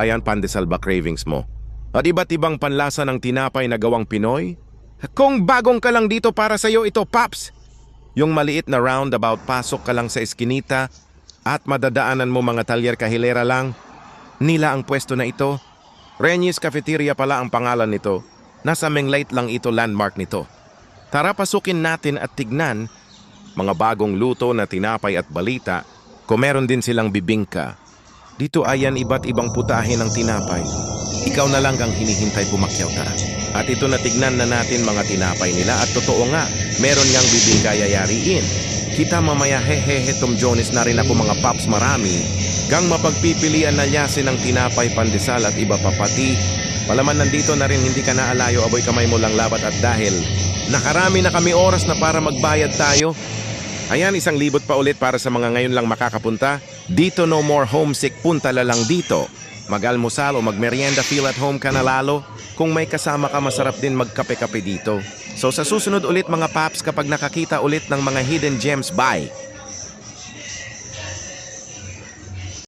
ayan pandesal ba cravings mo? At iba't ibang panlasa ng tinapay na gawang Pinoy? Kung bagong ka lang dito para sa'yo ito, Paps! Yung maliit na roundabout, pasok ka lang sa eskinita at madadaanan mo mga talyer kahilera lang. Nila ang pwesto na ito. Renyes Cafeteria pala ang pangalan nito. Nasa Menglite lang ito, landmark nito. Tara pasukin natin at tignan mga bagong luto na tinapay at balita kung meron din silang bibingka. Dito ayan iba't ibang putahe ng tinapay. Ikaw na lang ang hinihintay, pumakyaw, tara. At ito na tignan na natin mga tinapay nila at totoo nga, meron ngang bibingka yayariin. Kita mamaya hehehe Tom Jones na rin ako mga Paps, marami. Gang mapagpipilian na yasin ng tinapay, pandesal at iba pa pati. Palaman nandito na rin, hindi ka naalayo, aboy kamay mo lang labat at dahil nakarami na kami oras na para magbayad tayo. Ayan, 1,000 pa ulit para sa mga ngayon lang makakapunta. Dito no more homesick, punta lang dito. Mag-almusal o magmerienda, feel at home ka na lalo. Kung may kasama ka, masarap din magkape-kape dito. So sa susunod ulit mga Paps, kapag nakakita ulit ng mga hidden gems, bye!